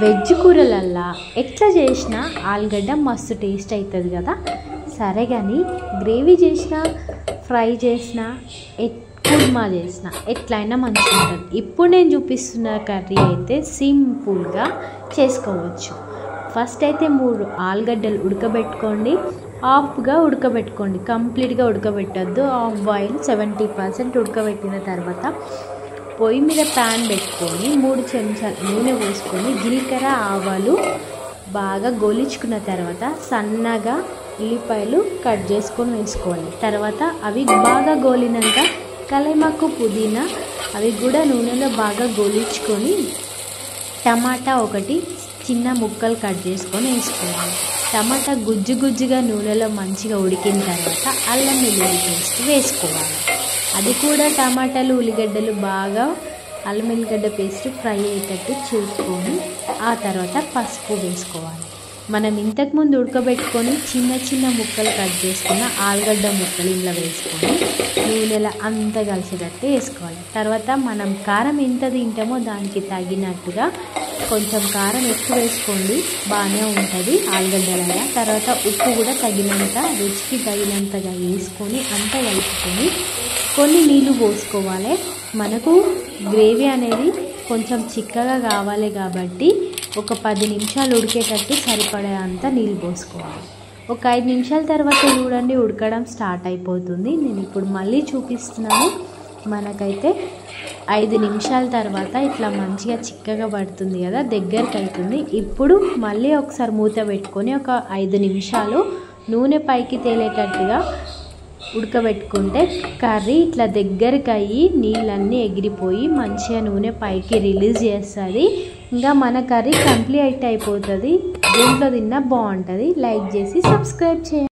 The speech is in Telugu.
వెజ్ కూరలల్లా ఎట్లా చేసినా ఆలుగడ్డ మస్తు టేస్ట్ అవుతుంది కదా. సరే కానీ గ్రేవీ చేసినా, ఫ్రై చేసినా, కుర్మా చేసినా ఎట్లయినా మంచిగా ఉంటుంది. ఇప్పుడు నేను చూపిస్తున్న కర్రీ అయితే సింపుల్గా చేసుకోవచ్చు. ఫస్ట్ అయితే 3 ఆలుగడ్డలు ఉడకబెట్టుకోండి. హాఫ్గా ఉడకబెట్టుకోండి, కంప్లీట్గా ఉడకబెట్టద్దు. హాఫ్ బాయిల్ 70% ఉడకబెట్టిన తర్వాత పొయ్యి మీద ప్యాన్ పెట్టుకొని 3 చెంచాలు నూనె పోసుకొని జీలకర్ర, ఆవాలు బాగా గోలించుకున్న తర్వాత సన్నగా ఉల్లిపాయలు కట్ చేసుకొని వేసుకోవాలి. తర్వాత అవి బాగా గోలినాక కలైమాకు, పుదీనా అవి కూడా నూనెలో బాగా గోలించుకొని టమాటా ఒకటి చిన్న ముక్కలు కట్ చేసుకొని వేసుకోవాలి. టమాటా గుజ్జుగా నూనెలో మంచిగా ఉడికిన తర్వాత అల్లం వెల్లుల్లి పేస్ట్ వేసుకోవాలి. అది కూడా టమాటాలు, ఉల్లిగడ్డలు బాగా అల్లం వెల్లిగడ్డ పేస్ట్ ఫ్రై అయ్యేటట్టు చూసుకొని ఆ తర్వాత పసుపు వేసుకోవాలి. మనం ఇంతకుముందు ఉడకబెట్టుకొని చిన్న ముక్కలు కట్ చేసుకున్న ఆలుగడ్డ ముక్కలు ఇందులో వేసుకొని నూనెలో అంతా కలిసేటట్టు వేసుకోవాలి. తర్వాత మనం కారం ఎంత తింటామో దానికి తగినట్టుగా కొంచెం కారం ఎక్కువ వేసుకోండి, బాగానే ఉంటుంది ఆలుగడ్డలలో. తర్వాత ఉప్పు కూడా తగినంత, రుచికి తగినంతగా వేసుకొని అంతా కలుపుకొని కొన్ని నీళ్ళు పోసుకోవాలి. మనకు గ్రేవీ అనేది కొంచెం చిక్కగా కావాలి కాబట్టి ఒక 10 నిమిషాలు ఉడికేటట్టు సరిపడే అంత నీళ్ళు పోసుకోవాలి. ఒక 5 నిమిషాల తర్వాత చూడండి ఉడకడం స్టార్ట్ అయిపోతుంది. నేను ఇప్పుడు మళ్ళీ చూపిస్తున్నాను. మనకైతే 5 నిమిషాల తర్వాత ఇట్లా మంచిగా చిక్కగా పడుతుంది కదా, దగ్గరికి అవుతుంది. ఇప్పుడు మళ్ళీ ఒకసారి మూత పెట్టుకొని ఒక 5 నిమిషాలు నూనె పైకి తేలేటట్టుగా ఉడకబెట్టుకుంటే కర్రీ ఇట్లా దగ్గరికి అయ్యి నీళ్ళన్నీ ఎగిరిపోయి మంచిగా నూనె పైకి రిలీజ్ చేస్తుంది. ఇంకా మన కర్రీ కంప్లీట్ అయిపోతుంది. దీంట్లో తిన్నా బాగుంటుంది. లైక్ చేసి సబ్స్క్రైబ్ చేయండి.